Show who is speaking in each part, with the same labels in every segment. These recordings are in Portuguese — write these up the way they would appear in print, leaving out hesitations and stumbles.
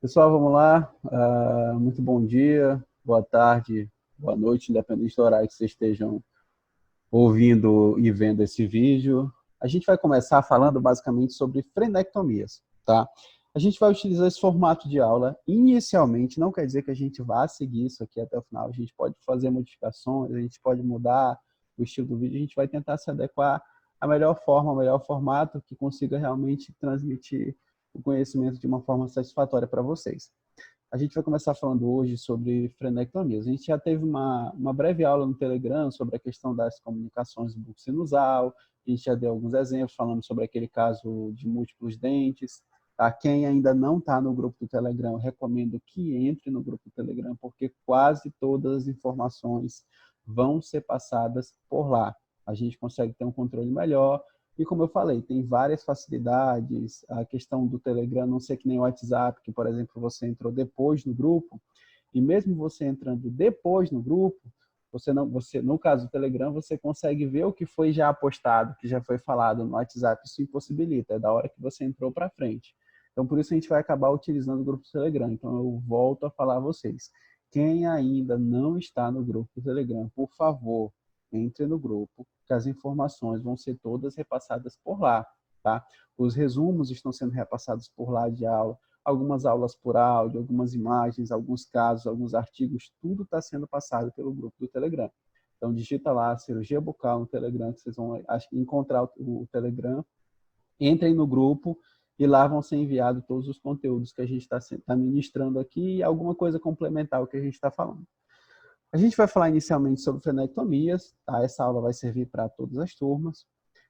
Speaker 1: Pessoal, vamos lá. Muito bom dia, boa tarde, boa noite, independente do horário que vocês estejam ouvindo e vendo esse vídeo. A gente vai começar falando basicamente sobre frenectomias, tá? A gente vai utilizar esse formato de aula inicialmente, não quer dizer que a gente vá seguir isso aqui até o final. A gente pode fazer modificações, a gente pode mudar o estilo do vídeo, a gente vai tentar se adequar à melhor forma, ao melhor formato que consiga realmente transmitir o conhecimento de uma forma satisfatória para vocês. A gente vai começar falando hoje sobre frenectomias. A gente já teve uma breve aula no Telegram sobre a questão das comunicações bucosinusal, a gente já deu alguns exemplos falando sobre aquele caso de múltiplos dentes. Tá? Quem ainda não está no grupo do Telegram, eu recomendo que entre no grupo do Telegram, porque quase todas as informações vão ser passadas por lá. A gente consegue ter um controle melhor, e como eu falei, tem várias facilidades, a questão do Telegram não ser que nem o WhatsApp, que, por exemplo, você entrou depois no grupo, e mesmo você entrando depois no grupo, no caso do Telegram, você consegue ver o que foi já postado, que já foi falado no WhatsApp, isso impossibilita, é da hora que você entrou para frente. Então, por isso a gente vai acabar utilizando o grupo do Telegram. Então, eu volto a falar a vocês. Quem ainda não está no grupo do Telegram, por favor, entre no grupo, que as informações vão ser todas repassadas por lá, tá? Os resumos estão sendo repassados por lá de aula, algumas aulas por áudio, algumas imagens, alguns casos, alguns artigos, tudo está sendo passado pelo grupo do Telegram. Então, digita lá, cirurgia bucal no Telegram, que vocês vão encontrar o Telegram, entrem no grupo e lá vão ser enviados todos os conteúdos que a gente está ministrando aqui e alguma coisa complementar ao que a gente está falando. A gente vai falar inicialmente sobre frenectomias, tá? Essa aula vai servir para todas as turmas.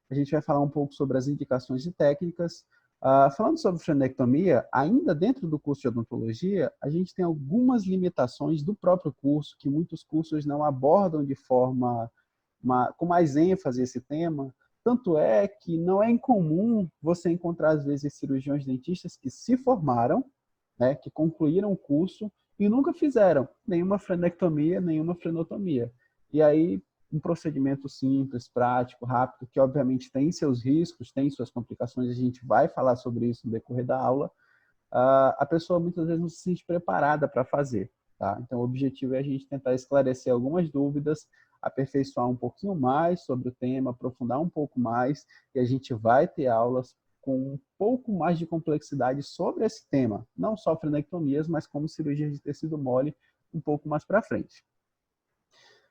Speaker 1: A gente vai falar um pouco sobre as indicações de técnicas. Falando sobre frenectomia, ainda dentro do curso de odontologia, a gente tem algumas limitações do próprio curso, que muitos cursos não abordam de forma com mais ênfase esse tema. Tanto é que não é incomum você encontrar, às vezes, cirurgiões dentistas que se formaram, né, que concluíram o curso e nunca fizeram nenhuma frenectomia, nenhuma frenotomia. E aí, um procedimento simples, prático, rápido, que obviamente tem seus riscos, tem suas complicações, a gente vai falar sobre isso no decorrer da aula, a pessoa muitas vezes não se sente preparada para fazer. Tá? Então, o objetivo é a gente tentar esclarecer algumas dúvidas, aperfeiçoar um pouquinho mais sobre o tema, aprofundar um pouco mais, e a gente vai ter aulas com um pouco mais de complexidade sobre esse tema, não só frenectomias, mas como cirurgia de tecido mole um pouco mais para frente.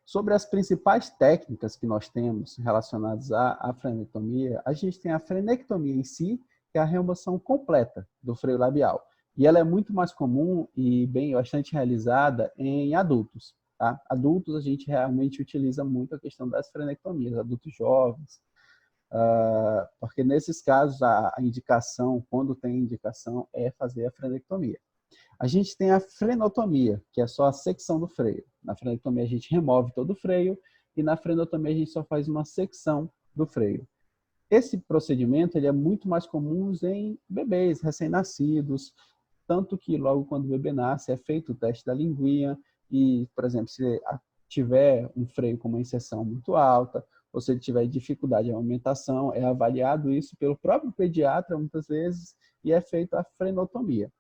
Speaker 1: Sobre as principais técnicas que nós temos relacionadas à frenectomia, a gente tem a frenectomia em si, que é a remoção completa do freio labial. E ela é muito mais comum e bastante realizada em adultos. Tá? Adultos, a gente realmente utiliza muito a questão das frenectomias, adultos jovens, porque nesses casos a indicação, quando tem indicação, é fazer a frenectomia. A gente tem a frenotomia, que é só a secção do freio. Na frenectomia a gente remove todo o freio e na frenotomia a gente só faz uma secção do freio. Esse procedimento ele é muito mais comum em bebês recém-nascidos, tanto que logo quando o bebê nasce é feito o teste da linguinha e, por exemplo, se tiver um freio com uma inserção muito alta, ou se ele tiver dificuldade de amamentação, é avaliado isso pelo próprio pediatra muitas vezes e é feita a frenotomia.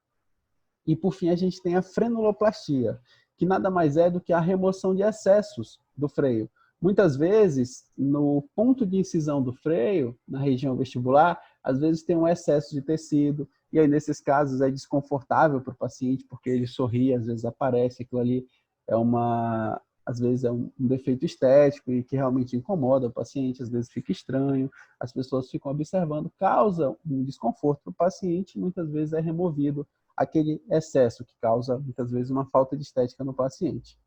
Speaker 1: E, por fim, a gente tem a frenuloplastia, que nada mais é do que a remoção de excessos do freio. Muitas vezes, no ponto de incisão do freio, na região vestibular, às vezes tem um excesso de tecido, e aí, nesses casos, é desconfortável para o paciente, porque ele sorri, às vezes aparece, aquilo ali às vezes é um defeito estético e que realmente incomoda o paciente, às vezes fica estranho, as pessoas ficam observando, causa um desconforto para o paciente, e muitas vezes é removido aquele excesso que causa, muitas vezes, uma falta de estética no paciente.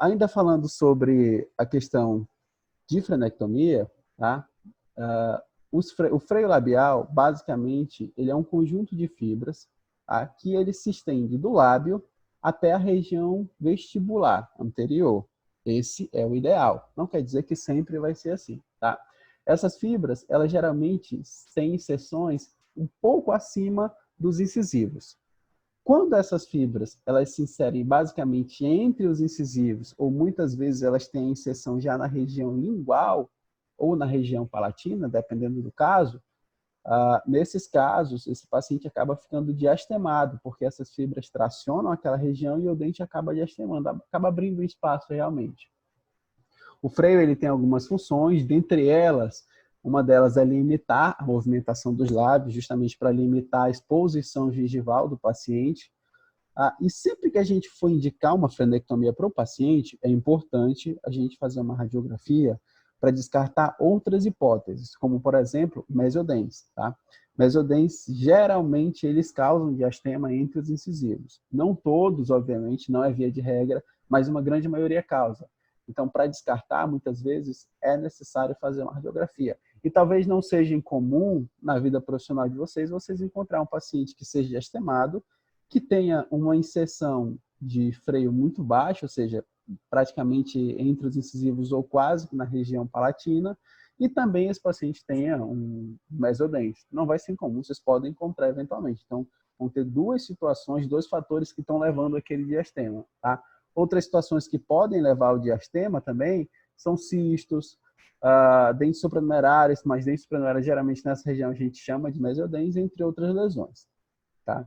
Speaker 1: Ainda falando sobre a questão de frenectomia, tá? O freio labial, basicamente, ele é um conjunto de fibras, tá? Que ele se estende do lábio até a região vestibular anterior. Esse é o ideal. Não quer dizer que sempre vai ser assim, tá? Essas fibras, elas geralmente têm seções um pouco acima dos incisivos. Quando essas fibras elas se inserem basicamente entre os incisivos, ou muitas vezes elas têm a inserção já na região lingual ou na região palatina, dependendo do caso, Nesses casos, esse paciente acaba ficando diastemado, porque essas fibras tracionam aquela região e o dente acaba diastemando, acaba abrindo espaço realmente. O freio ele tem algumas funções, dentre elas, uma delas é limitar a movimentação dos lábios, justamente para limitar a exposição gengival do paciente. E sempre que a gente for indicar uma frenectomia para o paciente, é importante a gente fazer uma radiografia para descartar outras hipóteses, como, por exemplo, mesodens. Tá? Mesodens, geralmente, eles causam diastema entre os incisivos. Não todos, obviamente, não é via de regra, mas uma grande maioria causa. Então, para descartar, muitas vezes, é necessário fazer uma radiografia. E talvez não seja incomum, na vida profissional de vocês encontrar um paciente que seja diastemado, que tenha uma inserção de freio muito baixa, ou seja, praticamente entre os incisivos ou quase na região palatina, e também esse paciente tenha um mesodente. Não vai ser incomum, vocês podem encontrar eventualmente. Então, vão ter duas situações, dois fatores que estão levando aquele diastema. Tá? Outras situações que podem levar ao diastema também são cistos, dentes supranumerários, mas dentes supranumerários geralmente nessa região a gente chama de mesodens, entre outras lesões. Tá?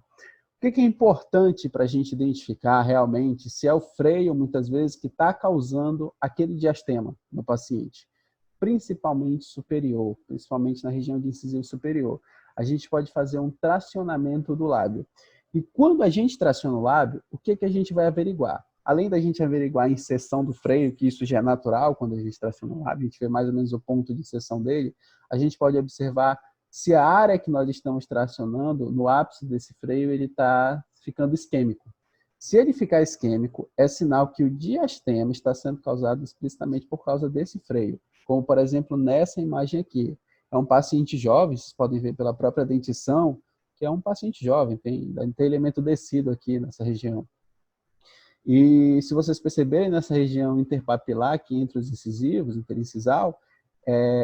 Speaker 1: O que é importante para a gente identificar realmente se é o freio, muitas vezes, que está causando aquele diastema no paciente, principalmente superior, principalmente na região de incisivo superior. A gente pode fazer um tracionamento do lábio. E quando a gente traciona o lábio, o que a gente vai averiguar? Além da gente averiguar a inserção do freio, que isso já é natural quando a gente traciona o lábio, a gente vê mais ou menos o ponto de inserção dele, a gente pode observar se a área que nós estamos tracionando, no ápice desse freio, ele está ficando isquêmico. Se ele ficar isquêmico, é sinal que o diastema está sendo causado explicitamente por causa desse freio. Como, por exemplo, nessa imagem aqui. É um paciente jovem, vocês podem ver pela própria dentição, que é um paciente jovem, tem elemento descido aqui nessa região. E se vocês perceberem, nessa região interpapilar, aqui entre os incisivos, interincisal,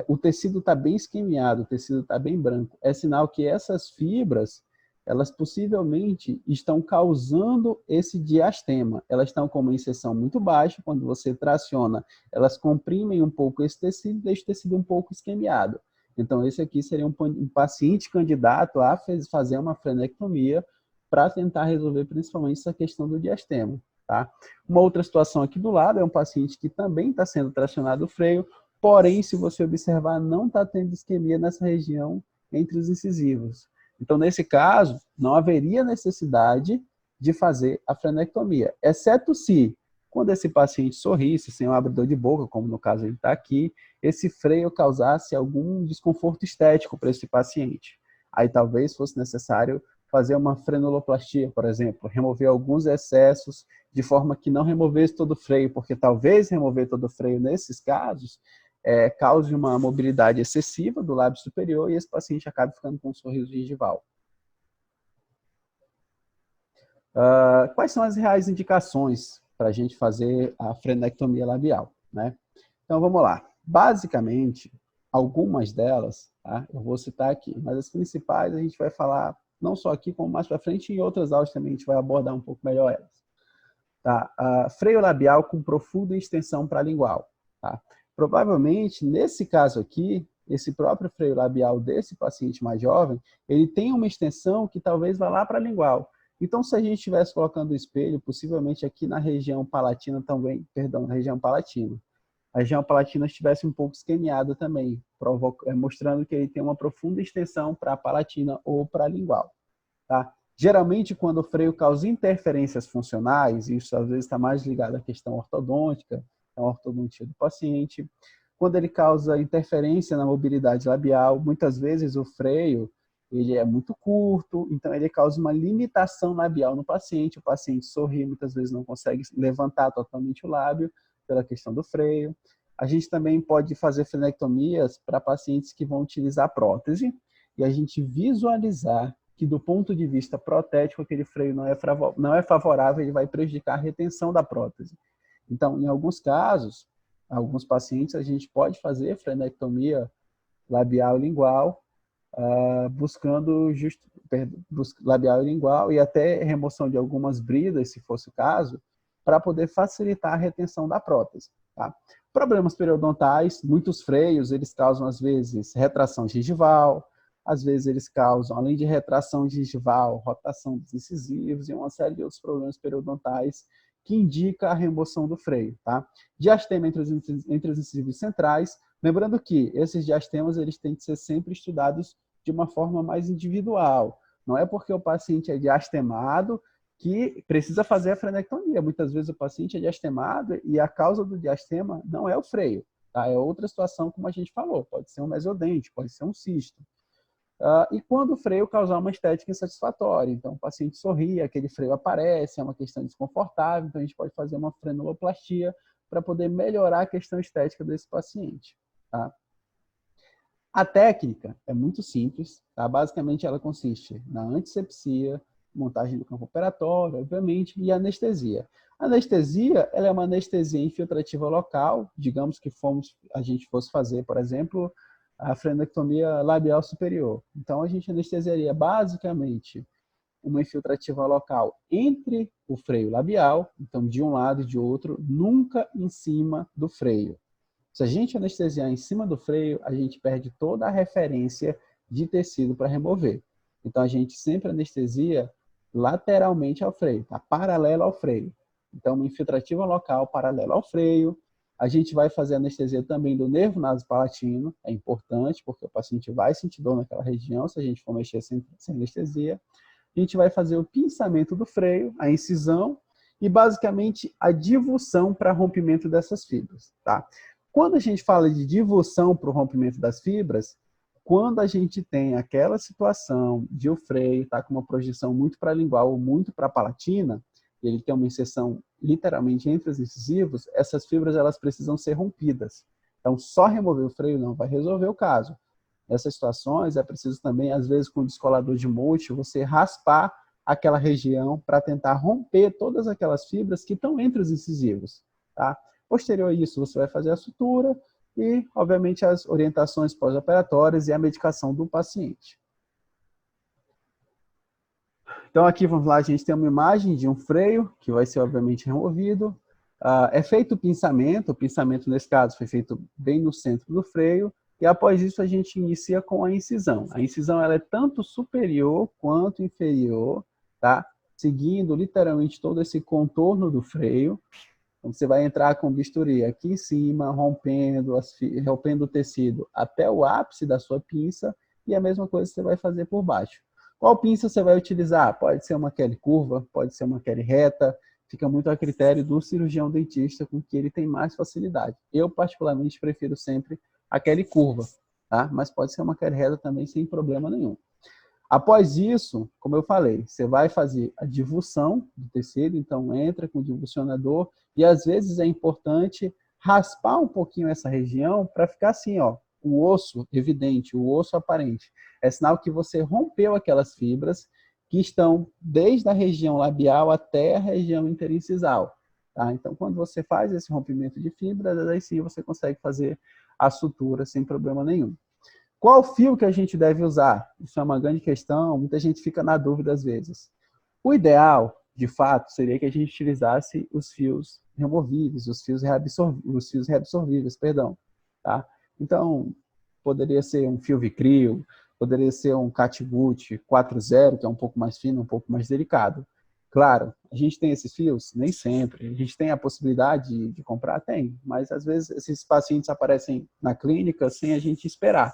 Speaker 1: o tecido está bem esquemiado, o tecido está bem branco. É sinal que essas fibras, elas possivelmente estão causando esse diastema. Elas estão com uma inserção muito baixa, quando você traciona, elas comprimem um pouco esse tecido e deixam o tecido um pouco esquemiado. Então, esse aqui seria um paciente candidato a fazer uma frenectomia para tentar resolver principalmente essa questão do diastema. Tá? Uma outra situação aqui do lado é um paciente que também está sendo tracionado o freio, porém, se você observar, não está tendo isquemia nessa região entre os incisivos. Então, nesse caso, não haveria necessidade de fazer a frenectomia, exceto se, quando esse paciente sorrisse, sem um abridor de boca, como no caso ele está aqui, esse freio causasse algum desconforto estético para esse paciente. Aí talvez fosse necessário fazer uma frenoloplastia, por exemplo, remover alguns excessos de forma que não removesse todo o freio, porque talvez remover todo o freio nesses casos cause uma mobilidade excessiva do lábio superior e esse paciente acaba ficando com um sorriso gengival. Quais são as reais indicações para a gente fazer a frenectomia labial? Né? Então, vamos lá. Basicamente, algumas delas, tá? Eu vou citar aqui, mas as principais a gente vai falar não só aqui, como mais para frente, em outras aulas também a gente vai abordar um pouco melhor elas. Tá? Freio labial com profunda extensão paralingual. Tá? Provavelmente, nesse caso aqui, esse próprio freio labial desse paciente mais jovem, ele tem uma extensão que talvez vá lá para a lingual. Então, se a gente estivesse colocando o espelho, possivelmente aqui na região palatina também, perdão, na região palatina, a região palatina estivesse um pouco esquemiada também, mostrando que ele tem uma profunda extensão para a palatina ou para a lingual. Tá? Geralmente, quando o freio causa interferências funcionais, isso às vezes está mais ligado à questão ortodôntica, a ortodontia do paciente. Quando ele causa interferência na mobilidade labial, muitas vezes o freio ele é muito curto, então ele causa uma limitação labial no paciente. O paciente sorri, muitas vezes não consegue levantar totalmente o lábio pela questão do freio. A gente também pode fazer frenectomias para pacientes que vão utilizar prótese e a gente visualizar que do ponto de vista protético aquele freio não é favorável, ele vai prejudicar a retenção da prótese. Então, em alguns casos, alguns pacientes, a gente pode fazer frenectomia labial e lingual, buscando labial e lingual e até remoção de algumas bridas, se fosse o caso, para poder facilitar a retenção da prótese. Tá? Problemas periodontais, muitos freios, eles causam, às vezes, retração gengival, Às vezes eles causam, além de retração gengival, rotação dos incisivos e uma série de outros problemas periodontais que indica a remoção do freio, tá? Diastema entre os incisivos centrais, lembrando que esses diastemas eles têm que ser sempre estudados de uma forma mais individual. Não é porque o paciente é diastemado que precisa fazer a frenectomia. Muitas vezes o paciente é diastemado e a causa do diastema não é o freio, tá? É outra situação, como a gente falou. Pode ser um mesodente, pode ser um cisto. E quando o freio causar uma estética insatisfatória, então o paciente sorri, aquele freio aparece, é uma questão desconfortável, então a gente pode fazer uma frenuloplastia para poder melhorar a questão estética desse paciente. Tá? A técnica é muito simples, tá? Basicamente ela consiste na antisepsia, montagem do campo operatório, obviamente, e anestesia. A anestesia, ela é uma anestesia infiltrativa local, digamos que a gente fosse fazer, por exemplo, a frenectomia labial superior. Então, a gente anestesiaria basicamente uma infiltrativa local entre o freio labial, então de um lado e de outro, nunca em cima do freio. Se a gente anestesiar em cima do freio, a gente perde toda a referência de tecido para remover. Então, a gente sempre anestesia lateralmente ao freio, tá? Paralelo ao freio. Então, uma infiltrativa local paralela ao freio. A gente vai fazer anestesia também do nervo nasopalatino, é importante, porque o paciente vai sentir dor naquela região se a gente for mexer sem anestesia. A gente vai fazer o pinçamento do freio, a incisão e, basicamente, a divulsão para rompimento dessas fibras, tá? Quando a gente fala de divulsão para o rompimento das fibras, quando a gente tem aquela situação de o freio estar com uma projeção muito para a lingual ou muito para a palatina, ele tem uma inserção literalmente entre os incisivos, essas fibras elas precisam ser rompidas. Então, só remover o freio não vai resolver o caso. Nessas situações, é preciso também, às vezes, com o descolador de Mohs, você raspar aquela região para tentar romper todas aquelas fibras que estão entre os incisivos. Tá? Posterior a isso, você vai fazer a sutura e, obviamente, as orientações pós-operatórias e a medicação do paciente. Então, aqui, vamos lá, a gente tem uma imagem de um freio, que vai ser, obviamente, removido. É feito o pinçamento, nesse caso, foi feito bem no centro do freio, e após isso a gente inicia com a incisão. A incisão ela é tanto superior quanto inferior, tá? Seguindo literalmente todo esse contorno do freio. Então, você vai entrar com bisturi aqui em cima, rompendo o tecido até o ápice da sua pinça, e a mesma coisa você vai fazer por baixo. Qual pinça você vai utilizar? Pode ser uma Kelly curva, pode ser uma Kelly reta, fica muito a critério do cirurgião dentista com que ele tem mais facilidade. Eu, particularmente, prefiro sempre a Kelly curva, tá? Mas pode ser uma Kelly reta também sem problema nenhum. Após isso, como eu falei, você vai fazer a divulsão do tecido, então entra com o divulsionador e às vezes é importante raspar um pouquinho essa região para ficar assim, ó, o osso evidente, o osso aparente. É sinal que você rompeu aquelas fibras que estão desde a região labial até a região interincisal. Tá? Então, quando você faz esse rompimento de fibras, aí sim você consegue fazer a sutura sem problema nenhum. Qual fio que a gente deve usar? Isso é uma grande questão, muita gente fica na dúvida às vezes. O ideal, de fato, seria que a gente utilizasse os fios removíveis, os fios reabsorvíveis, perdão. Tá? Então, poderia ser um fio Vicryl, poderia ser um Catgut 4.0, que é um pouco mais fino, um pouco mais delicado. Claro, a gente tem esses fios? Nem sempre. A gente tem a possibilidade de comprar? Tem. Mas, às vezes, esses pacientes aparecem na clínica sem a gente esperar.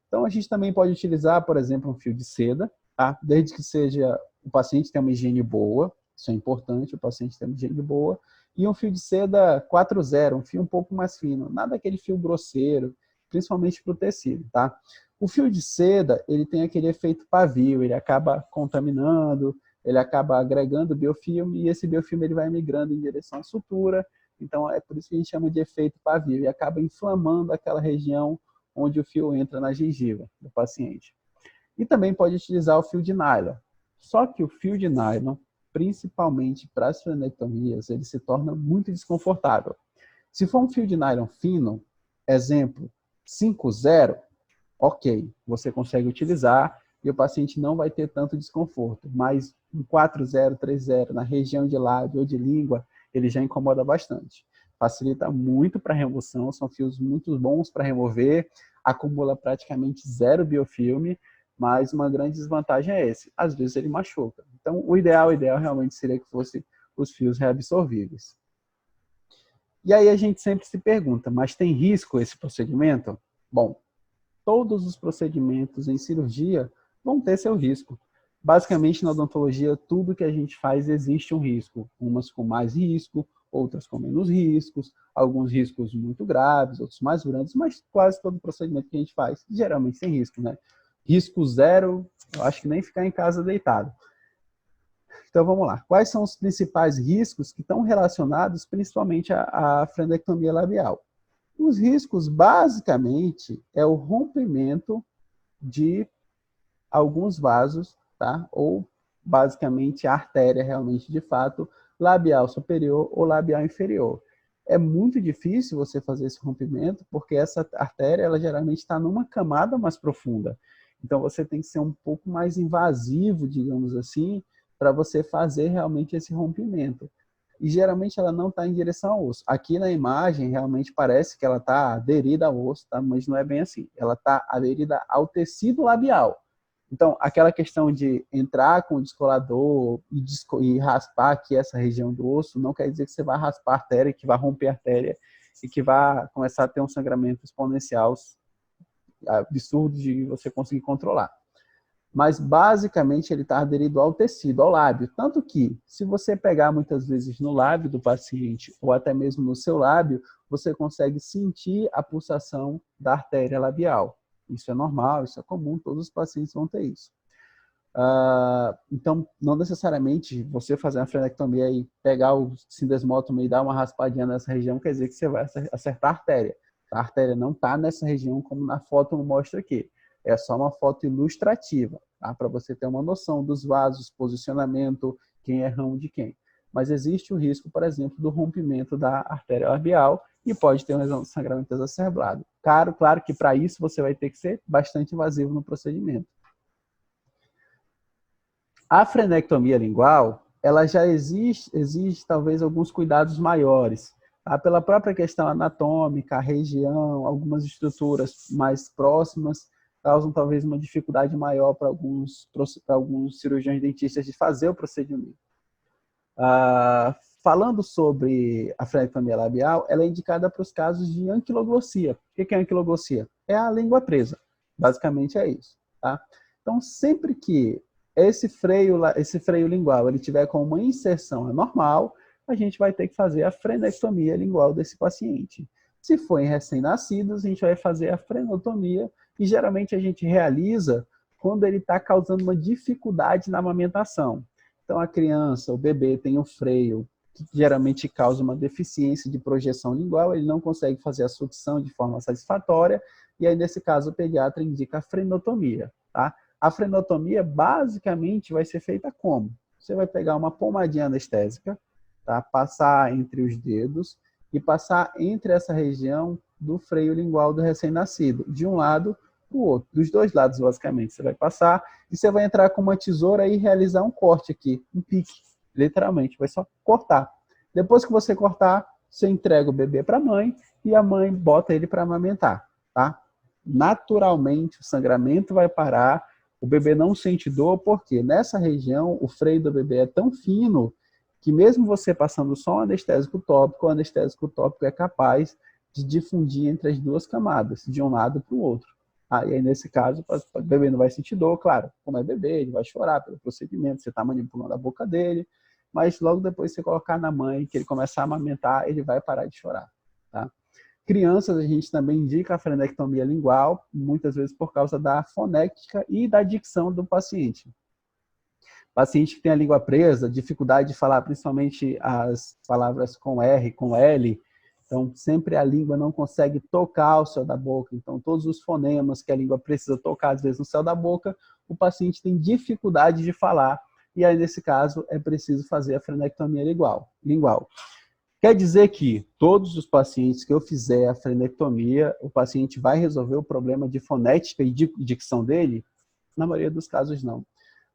Speaker 1: Então, a gente também pode utilizar, por exemplo, um fio de seda, tá? Desde que seja o paciente tenha uma higiene boa, isso é importante, o paciente ter uma higiene boa, e um fio de seda 4.0, um fio um pouco mais fino, nada aquele fio grosseiro, principalmente para o tecido, tá? O fio de seda, ele tem aquele efeito pavio, ele acaba contaminando, ele acaba agregando biofilme, e esse biofilme ele vai migrando em direção à sutura, então é por isso que a gente chama de efeito pavio, e acaba inflamando aquela região onde o fio entra na gengiva do paciente. E também pode utilizar o fio de nylon. Só que o fio de nylon, principalmente para as frenectomias, ele se torna muito desconfortável. Se for um fio de nylon fino, exemplo, 5.0, ok, você consegue utilizar e o paciente não vai ter tanto desconforto. Mas um 4.0, 3.0, na região de lábio ou de língua, ele já incomoda bastante. Facilita muito para remoção, são fios muito bons para remover, acumula praticamente zero biofilme, mas uma grande desvantagem é esse. Às vezes ele machuca. Então, o ideal realmente seria que fosse os fios reabsorvíveis. E aí a gente sempre se pergunta, mas tem risco esse procedimento? Bom, todos os procedimentos em cirurgia vão ter seu risco. Basicamente, na odontologia, tudo que a gente faz existe um risco. Umas com mais risco, outras com menos riscos, alguns riscos muito graves, outros mais grandes, mas quase todo procedimento que a gente faz geralmente tem risco, né? Risco zero, eu acho que nem ficar em casa deitado. Então, vamos lá. Quais são os principais riscos que estão relacionados principalmente à frenectomia labial? Os riscos, basicamente, é o rompimento de alguns vasos, tá? Ou, basicamente, a artéria realmente, de fato, labial superior ou labial inferior. É muito difícil você fazer esse rompimento, porque essa artéria, ela geralmente está numa camada mais profunda. Então, você tem que ser um pouco mais invasivo, digamos assim, para você fazer realmente esse rompimento. E geralmente ela não está em direção ao osso. Aqui na imagem realmente parece que ela está aderida ao osso, tá? Mas não é bem assim. Ela está aderida ao tecido labial. Então, aquela questão de entrar com o descolador e raspar aqui essa região do osso, não quer dizer que você vai raspar a artéria, que vai romper a artéria e que vai começar a ter um sangramento exponencial absurdo de você conseguir controlar. Mas basicamente ele está aderido ao tecido, ao lábio. Tanto que, se você pegar muitas vezes no lábio do paciente, ou até mesmo no seu lábio, você consegue sentir a pulsação da artéria labial. Isso é normal, isso é comum, todos os pacientes vão ter isso. Então, não necessariamente você fazer uma frenectomia e pegar o sindesmótomo e dar uma raspadinha nessa região, quer dizer que você vai acertar a artéria. A artéria não está nessa região como na foto mostra aqui. É só uma foto ilustrativa, tá? Para você ter uma noção dos vasos, posicionamento, quem é ramo de quem. Mas existe o risco, por exemplo, do rompimento da artéria labial e pode ter um sangramento exacerbado. Claro que para isso você vai ter que ser bastante invasivo no procedimento. A frenectomia lingual, ela já exige talvez alguns cuidados maiores, tá? Pela própria questão anatômica, a região, algumas estruturas mais próximas causam talvez uma dificuldade maior para alguns cirurgiões dentistas de fazer o procedimento. Falando sobre a frenectomia labial, ela é indicada para os casos de anquiloglossia. O que é anquiloglossia? É a língua presa. Basicamente é isso, tá? Então, sempre que esse freio lingual ele tiver com uma inserção anormal, a gente vai ter que fazer a frenectomia lingual desse paciente. Se for em recém-nascidos, a gente vai fazer a frenotomia e geralmente a gente realiza quando ele está causando uma dificuldade na amamentação. Então, a criança, o bebê, tem um freio que geralmente causa uma deficiência de projeção lingual, ele não consegue fazer a sucção de forma satisfatória, e aí, nesse caso, o pediatra indica a frenotomia, tá? A frenotomia, basicamente, vai ser feita como? Você vai pegar uma pomadinha anestésica, tá? Passar entre os dedos e passar entre essa região do freio lingual do recém-nascido, de um lado para o outro, dos dois lados, basicamente. Você vai passar e você vai entrar com uma tesoura e realizar um corte aqui, um pique, literalmente, vai só cortar. Depois que você cortar, você entrega o bebê para a mãe e a mãe bota ele para amamentar, tá? Naturalmente, o sangramento vai parar, o bebê não sente dor, porque nessa região o freio do bebê é tão fino que mesmo você passando só um anestésico tópico, o anestésico tópico é capaz de difundir entre as duas camadas, de um lado para o outro. E aí, nesse caso, o bebê não vai sentir dor, claro, como é bebê, ele vai chorar pelo procedimento, você está manipulando a boca dele, mas logo depois você colocar na mãe, que ele começar a amamentar, ele vai parar de chorar, tá? Crianças, a gente também indica a frenectomia lingual, muitas vezes por causa da fonética e da dicção do paciente. Paciente que tem a língua presa, dificuldade de falar principalmente as palavras com R, com L, então sempre a língua não consegue tocar o céu da boca, então todos os fonemas que a língua precisa tocar, às vezes no céu da boca, o paciente tem dificuldade de falar, e aí nesse caso é preciso fazer a frenectomia lingual. Quer dizer que todos os pacientes que eu fizer a frenectomia, o paciente vai resolver o problema de fonética e dicção dele? Na maioria dos casos, não.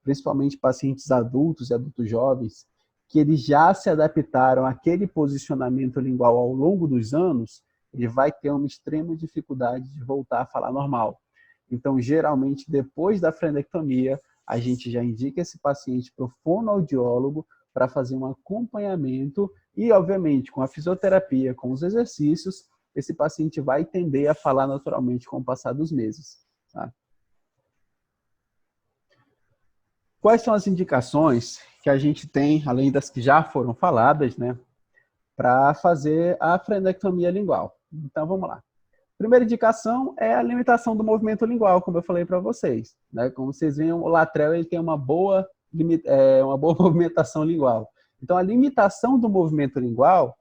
Speaker 1: Principalmente pacientes adultos e adultos jovens, que eles já se adaptaram àquele posicionamento lingual ao longo dos anos, ele vai ter uma extrema dificuldade de voltar a falar normal. Então, geralmente, depois da frenectomia, a gente já indica esse paciente para o fonoaudiólogo para fazer um acompanhamento e, obviamente, com a fisioterapia, com os exercícios, esse paciente vai tender a falar naturalmente com o passar dos meses. Tá? Quais são as indicações que a gente tem, além das que já foram faladas, né, para fazer a frenectomia lingual? Então, vamos lá. Primeira indicação é a limitação do movimento lingual, como eu falei para vocês. Né? Como vocês veem, o latrel ele tem uma boa movimentação lingual. Então, a limitação do movimento lingual,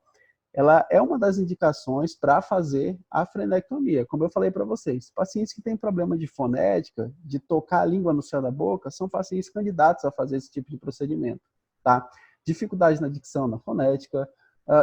Speaker 1: ela é uma das indicações para fazer a frenectomia. Como eu falei para vocês, pacientes que têm problema de fonética, de tocar a língua no céu da boca, são pacientes candidatos a fazer esse tipo de procedimento. Tá? Dificuldade na dicção, na fonética,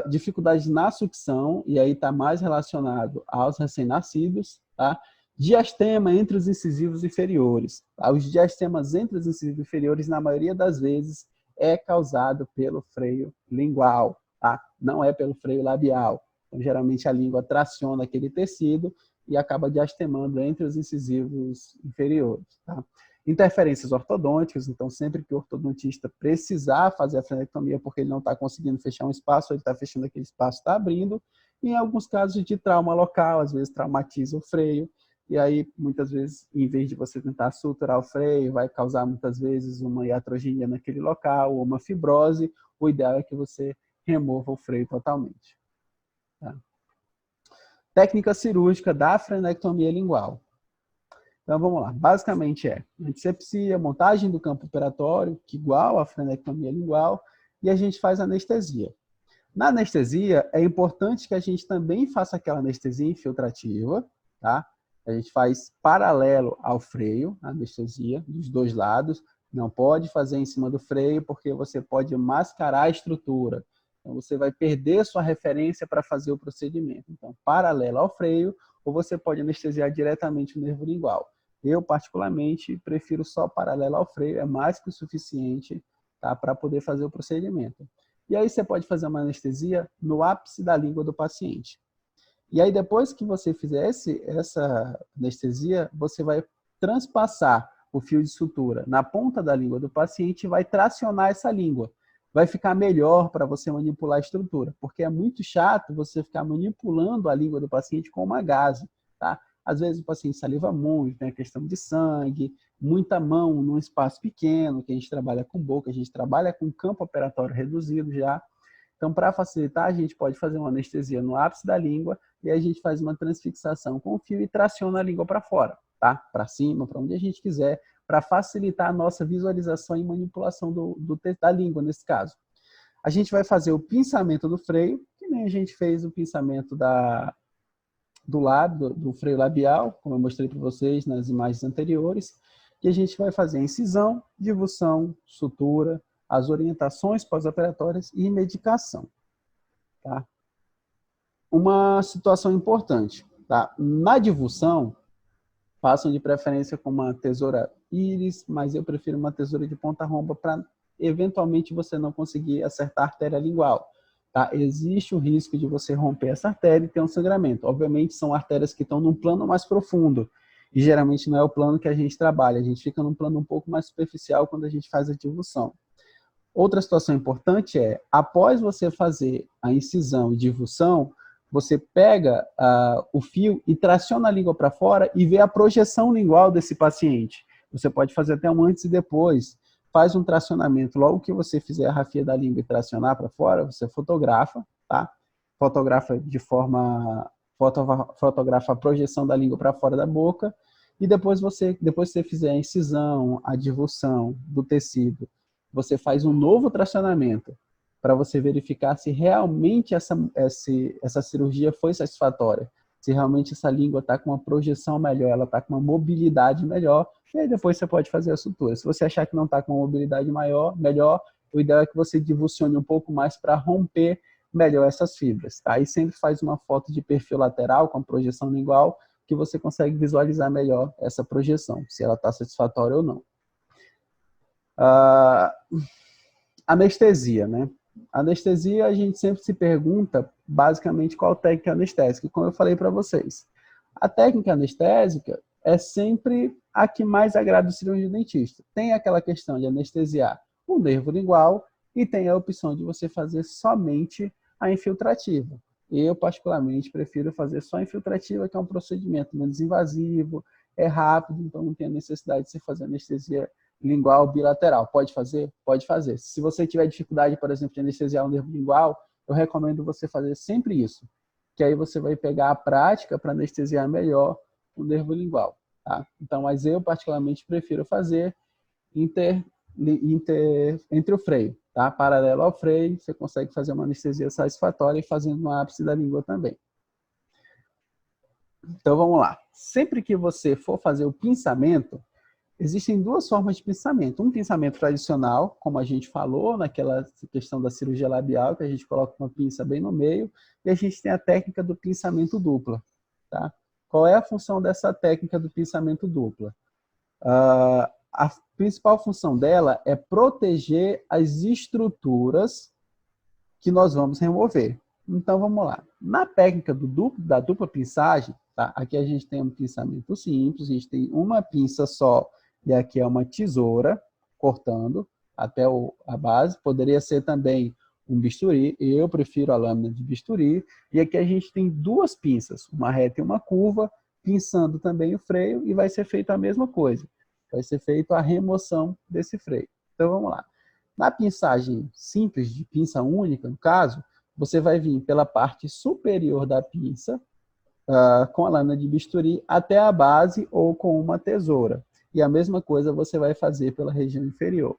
Speaker 1: dificuldade na sucção, e aí está mais relacionado aos recém-nascidos, tá? Diastema entre os incisivos inferiores. Tá? Os diastemas entre os incisivos inferiores, na maioria das vezes, é causado pelo freio lingual, tá? Não é pelo freio labial. Então, geralmente, a língua traciona aquele tecido e acaba diastemando entre os incisivos inferiores. Tá? Interferências ortodônticas, então sempre que o ortodontista precisar fazer a frenectomia porque ele não está conseguindo fechar um espaço, ele está fechando aquele espaço, está abrindo. E em alguns casos de trauma local, às vezes traumatiza o freio, e aí muitas vezes, em vez de você tentar suturar o freio, vai causar muitas vezes uma iatrogenia naquele local, ou uma fibrose, o ideal é que você remova o freio totalmente. Tá? Técnica cirúrgica da frenectomia lingual. Então, vamos lá. Basicamente antisepsia, montagem do campo operatório, que igual a frenectomia lingual, e a gente faz anestesia. Na anestesia, é importante que a gente também faça aquela anestesia infiltrativa, tá? A gente faz paralelo ao freio, a anestesia, dos dois lados. Não pode fazer em cima do freio, porque você pode mascarar a estrutura. Então, você vai perder sua referência para fazer o procedimento. Então, paralelo ao freio, ou você pode anestesiar diretamente o nervo lingual. Eu, particularmente, prefiro só paralelo ao freio, é mais que o suficiente, tá, para poder fazer o procedimento. E aí você pode fazer uma anestesia no ápice da língua do paciente. E aí, depois que você fizer essa anestesia, você vai transpassar o fio de sutura na ponta da língua do paciente e vai tracionar essa língua. Vai ficar melhor para você manipular a estrutura, porque é muito chato você ficar manipulando a língua do paciente com uma gaze, tá? Às vezes o paciente saliva muito, tem a questão de sangue, muita mão num espaço pequeno, que a gente trabalha com boca, a gente trabalha com campo operatório reduzido já. Então, para facilitar, a gente pode fazer uma anestesia no ápice da língua e a gente faz uma transfixação com o fio e traciona a língua para fora, tá? Para cima, para onde a gente quiser, para facilitar a nossa visualização e manipulação da língua, nesse caso. A gente vai fazer o pinçamento do freio, que nem a gente fez o pinçamento do lábio, do freio labial, como eu mostrei para vocês nas imagens anteriores, que a gente vai fazer incisão, divulsão, sutura, as orientações pós-operatórias e medicação. Tá? Uma situação importante, tá? Na divulsão, façam de preferência com uma tesoura íris, mas eu prefiro uma tesoura de ponta romba para, eventualmente, você não conseguir acertar a artéria lingual. Tá? Existe o risco de você romper essa artéria e ter um sangramento. Obviamente, são artérias que estão num plano mais profundo, e geralmente não é o plano que a gente trabalha. A gente fica num plano um pouco mais superficial quando a gente faz a divulsão. Outra situação importante é, após você fazer a incisão e divulsão, você pega o fio e traciona a língua para fora e vê a projeção lingual desse paciente. Você pode fazer até um antes e depois. Faz um tracionamento. Logo que você fizer a rafia da língua e tracionar para fora, você fotografa, tá? Fotografa de forma... Fotografa a projeção da língua para fora da boca. E depois que você fizer a incisão, a divulsão do tecido, você faz um novo tracionamento para você verificar se realmente essa cirurgia foi satisfatória, se realmente essa língua está com uma projeção melhor, ela está com uma mobilidade melhor, e aí depois você pode fazer a sutura. Se você achar que não está com uma mobilidade melhor, o ideal é que você divulsione um pouco mais para romper melhor essas fibras. Tá? Aí sempre faz uma foto de perfil lateral com a projeção lingual, que você consegue visualizar melhor essa projeção, se ela está satisfatória ou não. Anestesia, né? Anestesia, a gente sempre se pergunta, basicamente, qual técnica anestésica. Como eu falei para vocês, a técnica anestésica, é sempre a que mais agrada o cirurgião dentista. Tem aquela questão de anestesiar o nervo lingual e tem a opção de você fazer somente a infiltrativa. Eu, particularmente, prefiro fazer só a infiltrativa, que é um procedimento menos invasivo, é rápido, então não tem a necessidade de você fazer anestesia lingual bilateral. Pode fazer? Pode fazer. Se você tiver dificuldade, por exemplo, de anestesiar o nervo lingual, eu recomendo você fazer sempre isso, que aí você vai pegar a prática para anestesiar melhor o nervo lingual. Tá? Então, mas eu particularmente prefiro fazer entre o freio, tá? Paralelo ao freio, você consegue fazer uma anestesia satisfatória e fazendo no ápice da língua também. Então, vamos lá. Sempre que você for fazer o pinçamento, existem duas formas de pinçamento. Um pinçamento tradicional, como a gente falou, naquela questão da cirurgia labial, que a gente coloca uma pinça bem no meio, e a gente tem a técnica do pinçamento dupla. Tá? Qual é a função dessa técnica do pinçamento dupla? A principal função dela é proteger as estruturas que nós vamos remover. Então, vamos lá. Na técnica da dupla pinçagem, tá? Aqui a gente tem um pinçamento simples, a gente tem uma pinça só, e aqui é uma tesoura, cortando até a base. Poderia ser também um bisturi, eu prefiro a lâmina de bisturi. E aqui a gente tem duas pinças, uma reta e uma curva, pinçando também o freio, e vai ser feita a mesma coisa. Vai ser feita a remoção desse freio. Então, vamos lá. Na pinçagem simples, de pinça única, no caso, você vai vir pela parte superior da pinça, com a lâmina de bisturi, até a base ou com uma tesoura. E a mesma coisa você vai fazer pela região inferior.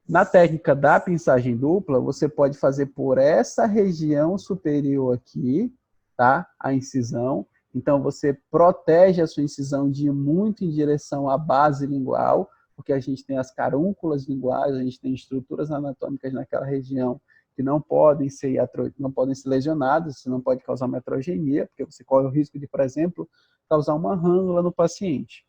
Speaker 1: Na técnica da pinçagem dupla, você pode fazer por essa região superior aqui, tá? A incisão. Então, você protege a sua incisão de ir muito em direção à base lingual, porque a gente tem as carúnculas linguais, a gente tem estruturas anatômicas naquela região que não podem ser lesionadas, isso não pode causar uma heterogenia, porque você corre o risco de, por exemplo, causar uma rânula no paciente.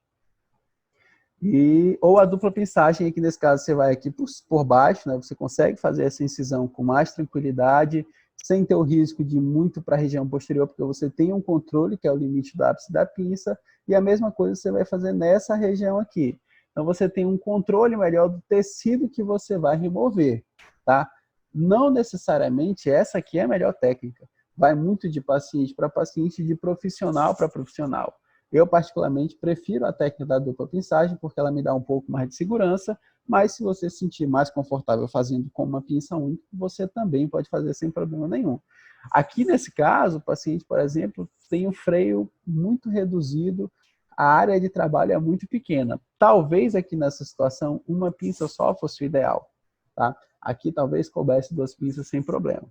Speaker 1: Ou a dupla pinçagem, que nesse caso você vai aqui por baixo, né? Você consegue fazer essa incisão com mais tranquilidade, sem ter o risco de ir muito para a região posterior, porque você tem um controle, que é o limite do ápice da pinça, e a mesma coisa você vai fazer nessa região aqui. Então, você tem um controle melhor do tecido que você vai remover, tá? Não necessariamente essa aqui é a melhor técnica. Vai muito de paciente para paciente, de profissional para profissional. Eu, particularmente, prefiro a técnica da dupla pinçagem, porque ela me dá um pouco mais de segurança, mas se você se sentir mais confortável fazendo com uma pinça única, você também pode fazer sem problema nenhum. Aqui, nesse caso, o paciente, por exemplo, tem um freio muito reduzido, a área de trabalho é muito pequena. Talvez aqui nessa situação, uma pinça só fosse o ideal. Tá? Aqui talvez coubesse duas pinças sem problema.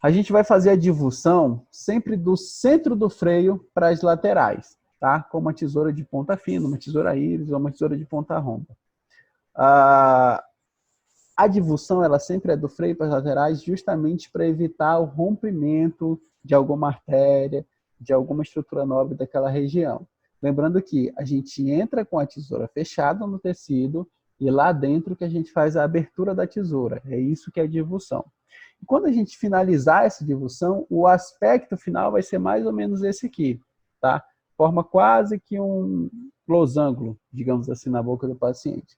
Speaker 1: A gente vai fazer a divulsão sempre do centro do freio para as laterais, tá? Com uma tesoura de ponta fina, uma tesoura íris ou uma tesoura de ponta romba. A divulsão, ela sempre é do freio para as laterais, justamente para evitar o rompimento de alguma artéria, de alguma estrutura nobre daquela região. Lembrando que a gente entra com a tesoura fechada no tecido e lá dentro que a gente faz a abertura da tesoura. É isso que é a divulsão. E quando a gente finalizar essa divulsão, o aspecto final vai ser mais ou menos esse aqui, tá? Forma quase que um losango, digamos assim, na boca do paciente.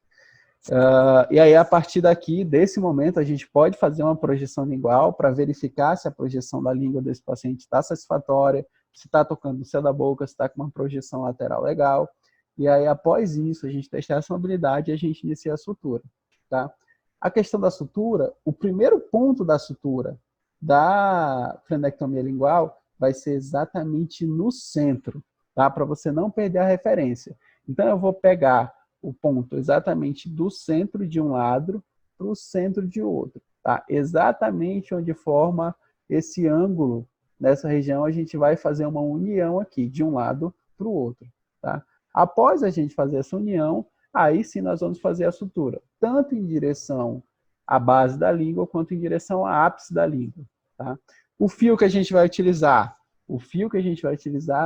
Speaker 1: E aí, a partir daqui, desse momento, a gente pode fazer uma projeção lingual para verificar se a projeção da língua desse paciente está satisfatória, se está tocando no céu da boca, se está com uma projeção lateral legal. E aí, após isso, a gente testar essa mobilidade e a gente inicia a sutura, tá? A questão da sutura, o primeiro ponto da sutura da frenectomia lingual vai ser exatamente no centro, tá? Para você não perder a referência. Então, eu vou pegar o ponto exatamente do centro de um lado para o centro de outro, tá? Exatamente onde forma esse ângulo, nessa região, a gente vai fazer uma união aqui, de um lado para o outro, tá? Após a gente fazer essa união, aí sim nós vamos fazer a sutura, tanto em direção à base da língua, quanto em direção ao ápice da língua, tá? O fio que a gente vai utilizar,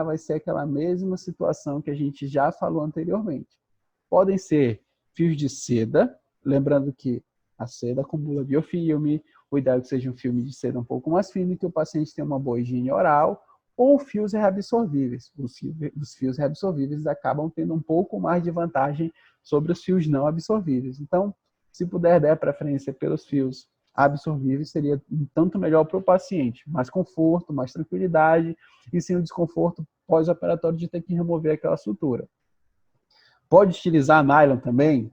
Speaker 1: vai ser aquela mesma situação que a gente já falou anteriormente. Podem ser fios de seda, lembrando que a seda acumula biofilme, o ideal é que seja um filme de seda um pouco mais fino, que o paciente tenha uma boa higiene oral, ou fios reabsorvíveis. Os fios reabsorvíveis acabam tendo um pouco mais de vantagem sobre os fios não absorvíveis. Então, se puder dar preferência pelos fios absorvíveis, seria um tanto melhor para o paciente. Mais conforto, mais tranquilidade e sem o desconforto pós-operatório de ter que remover aquela sutura. Pode utilizar nylon também?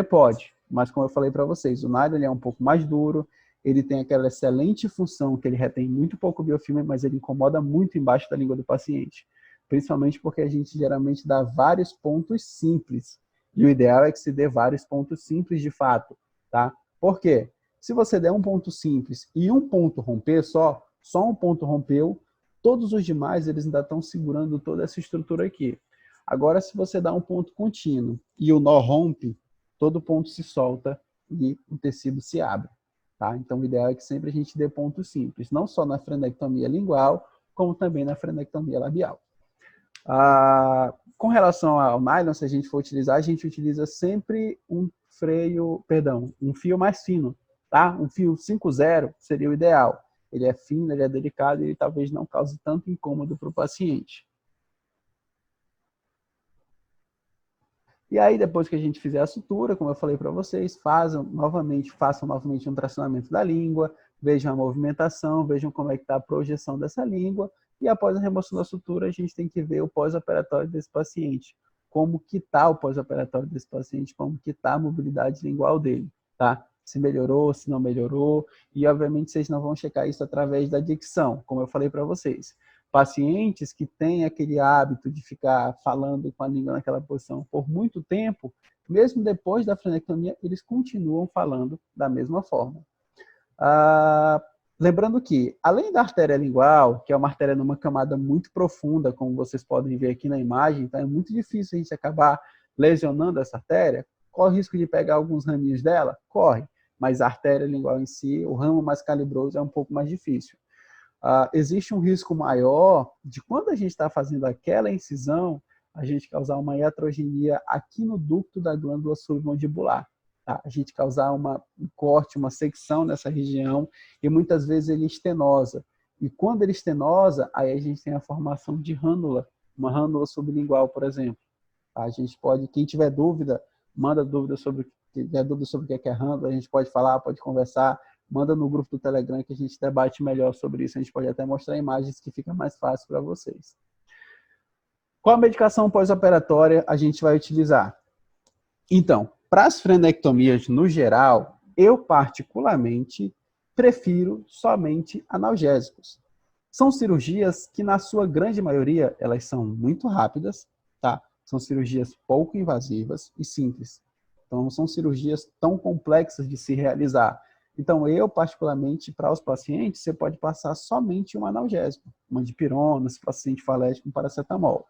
Speaker 1: Pode, mas como eu falei para vocês, o nylon ele é um pouco mais duro, ele tem aquela excelente função que ele retém muito pouco biofilme, mas ele incomoda muito embaixo da língua do paciente, principalmente porque a gente geralmente dá vários pontos simples, e o ideal é que se dê vários pontos simples de fato, tá? Por quê? Se você der um ponto simples e um ponto romper só um ponto rompeu, todos os demais eles ainda estão segurando toda essa estrutura aqui. Agora, se você dá um ponto contínuo e o nó rompe, todo ponto se solta e o tecido se abre. Tá? Então, o ideal é que sempre a gente dê pontos simples, não só na frenectomia lingual, como também na frenectomia labial. Com relação ao nylon, se a gente for utilizar, a gente utiliza sempre um fio mais fino. Tá? Um fio 5,0 seria o ideal. Ele é fino, ele é delicado e ele talvez não cause tanto incômodo para o paciente. E aí, depois que a gente fizer a sutura, como eu falei para vocês, façam novamente um tracionamento da língua, vejam a movimentação, vejam como é que está a projeção dessa língua, e após a remoção da sutura, a gente tem que ver o pós-operatório desse paciente. Como que está o pós-operatório desse paciente, como que está a mobilidade lingual dele, tá? Se melhorou, se não melhorou, e obviamente vocês não vão checar isso através da dicção, como eu falei para vocês. Pacientes que têm aquele hábito de ficar falando com a língua naquela posição por muito tempo, mesmo depois da frenectomia, eles continuam falando da mesma forma. Lembrando que, além da artéria lingual, que é uma artéria numa camada muito profunda, como vocês podem ver aqui na imagem, então é muito difícil a gente acabar lesionando essa artéria. Corre o risco de pegar alguns raminhos dela? Corre, mas a artéria lingual em si, o ramo mais calibroso é um pouco mais difícil. Existe um risco maior de quando a gente está fazendo aquela incisão, a gente causar uma iatrogenia aqui no ducto da glândula submandibular. Tá? A gente causar um corte, uma secção nessa região e muitas vezes ele estenosa. E quando ele estenosa, aí a gente tem a formação de rânula, uma rânula sublingual, por exemplo. A gente pode, quem tiver dúvida, manda dúvida sobre o que é rânula, a gente pode falar, pode conversar, manda no grupo do Telegram que a gente debate melhor sobre isso. A gente pode até mostrar imagens que fica mais fácil para vocês. Qual a medicação pós-operatória a gente vai utilizar? Então, para as frenectomias no geral, eu particularmente prefiro somente analgésicos. São cirurgias que, na sua grande maioria, elas são muito rápidas, tá? São cirurgias pouco invasivas e simples. Então, não são cirurgias tão complexas de se realizar. Então, eu, particularmente, para os pacientes, você pode passar somente um analgésico, uma dipirona, se o paciente for alérgico, um paracetamol.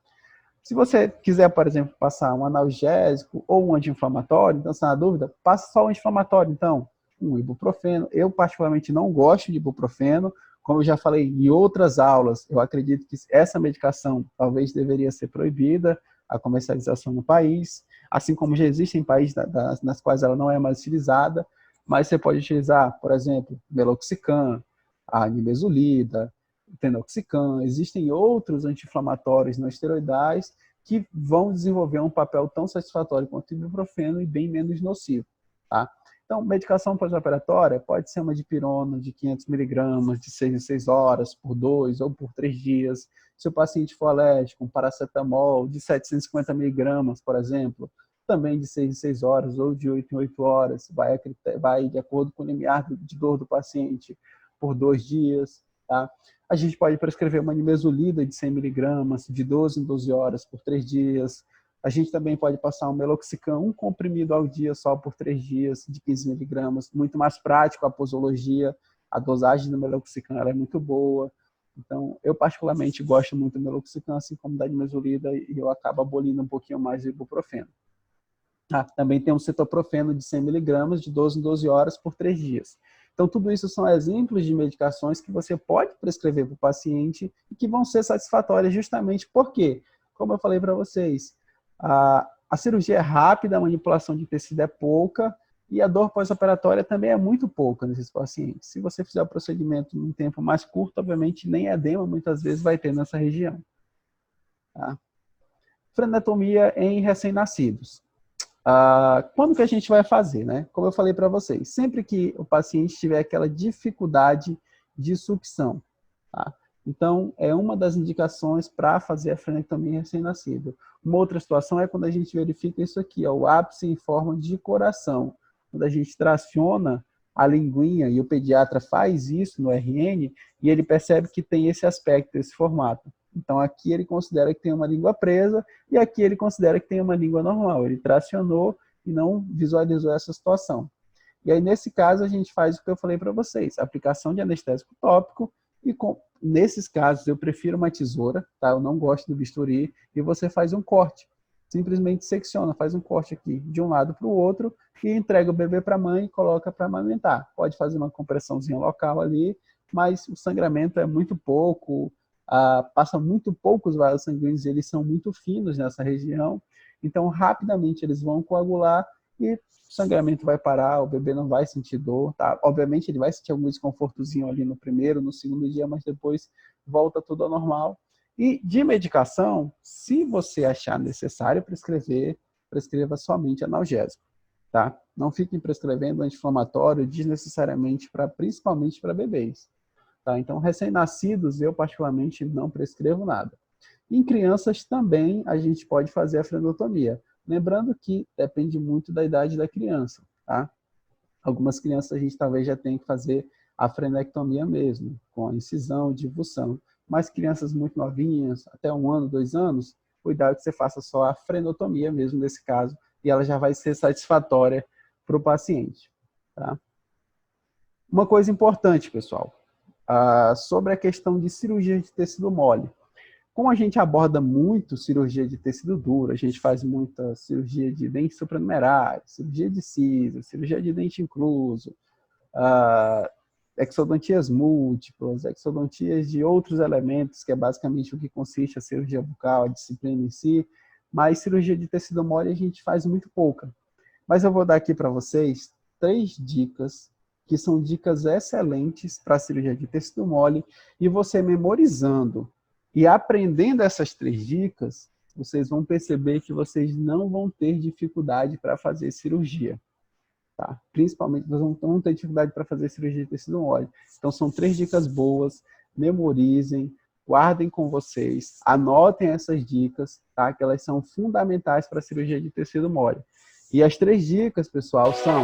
Speaker 1: Se você quiser, por exemplo, passar um analgésico ou um anti-inflamatório, então, se não há dúvida, passe só o anti-inflamatório, então, um ibuprofeno. Eu, particularmente, não gosto de ibuprofeno. Como eu já falei em outras aulas, eu acredito que essa medicação talvez deveria ser proibida, a comercialização no país, assim como já existem países nas quais ela não é mais utilizada, mas você pode utilizar, por exemplo, meloxicam, a nimesulida, o tenoxicam. Existem outros anti-inflamatórios não esteroidais que vão desenvolver um papel tão satisfatório quanto o ibuprofeno e bem menos nocivo. Tá? Então, medicação pós-operatória pode ser uma dipirona de 500 miligramas, de 6 em 6 horas, por 2 ou por 3 dias. Se o paciente for alérgico, um paracetamol de 750 miligramas, por exemplo, também de 6 em 6 horas ou de 8 em 8 horas, vai de acordo com o limiar de dor do paciente por 2 dias. Tá? A gente pode prescrever uma nimesulida de 100 miligramas, de 12 em 12 horas por 3 dias. A gente também pode passar um meloxicam, um comprimido ao dia só por 3 dias, de 15 miligramas. Muito mais prático a posologia. A dosagem do meloxicam ela é muito boa. Então, eu particularmente gosto muito do meloxicam, assim como da nimesulida, e eu acabo abolindo um pouquinho mais o ibuprofeno. Também tem um cetoprofeno de 100 miligramas, de 12 em 12 horas por 3 dias. Então, tudo isso são exemplos de medicações que você pode prescrever para o paciente e que vão ser satisfatórias justamente porque, como eu falei para vocês, a cirurgia é rápida, a manipulação de tecido é pouca E a dor pós-operatória também é muito pouca nesses pacientes. Se você fizer o procedimento num tempo mais curto, obviamente nem edema muitas vezes vai ter nessa região. Tá? Frenetomia em recém-nascidos. Quando que a gente vai fazer, né? Como eu falei para vocês, sempre que o paciente tiver aquela dificuldade de sucção, tá? Então, é uma das indicações para fazer a frenectomia em recém-nascido. Uma outra situação é quando a gente verifica isso aqui, ó, o ápice em forma de coração. Quando a gente traciona a linguinha e o pediatra faz isso no RN e ele percebe que tem esse aspecto, esse formato. Então, aqui ele considera que tem uma língua presa e aqui ele considera que tem uma língua normal. Ele tracionou e não visualizou essa situação. E aí, nesse caso, a gente faz o que eu falei para vocês, aplicação de anestésico tópico e, nesses casos, eu prefiro uma tesoura, tá? Eu não gosto do bisturi, e você faz um corte. Simplesmente secciona, faz um corte aqui de um lado para o outro e entrega o bebê para a mãe e coloca para amamentar. Pode fazer uma compressãozinha local ali, mas o sangramento é muito pouco, passam muito poucos vasos sanguíneos, eles são muito finos nessa região, então rapidamente eles vão coagular e o sangramento vai parar, o bebê não vai sentir dor, tá? Obviamente ele vai sentir algum desconfortozinho ali no primeiro, no segundo dia, mas depois volta tudo ao normal. E de medicação, se você achar necessário prescrever, prescreva somente analgésico, tá? Não fiquem prescrevendo anti-inflamatório desnecessariamente, principalmente para bebês. Tá? Então, recém-nascidos, eu particularmente não prescrevo nada. Em crianças também a gente pode fazer a frenotomia. Lembrando que depende muito da idade da criança. Tá? Algumas crianças a gente talvez já tenha que fazer a frenectomia mesmo, com a incisão, divulsão. Mas crianças muito novinhas, até 1 ano, 2 anos, o ideal é que você faça só a frenotomia mesmo nesse caso, e ela já vai ser satisfatória para o paciente. Tá? Uma coisa importante, pessoal, sobre a questão de cirurgia de tecido mole. Como a gente aborda muito cirurgia de tecido duro, a gente faz muita cirurgia de dente supranumerário, cirurgia de siso, cirurgia de dente incluso, exodontias múltiplas, exodontias de outros elementos, que é basicamente o que consiste a cirurgia bucal, a disciplina em si, mas cirurgia de tecido mole a gente faz muito pouca. Mas eu vou dar aqui para vocês 3 dicas que são dicas excelentes para a cirurgia de tecido mole, e você memorizando e aprendendo essas 3 dicas, vocês vão perceber que vocês não vão ter dificuldade para fazer cirurgia. Tá? Principalmente, vocês não vão ter dificuldade para fazer cirurgia de tecido mole. Então, são 3 dicas boas, memorizem, guardem com vocês, anotem essas dicas, tá? Que elas são fundamentais para a cirurgia de tecido mole. E as 3 dicas, pessoal, são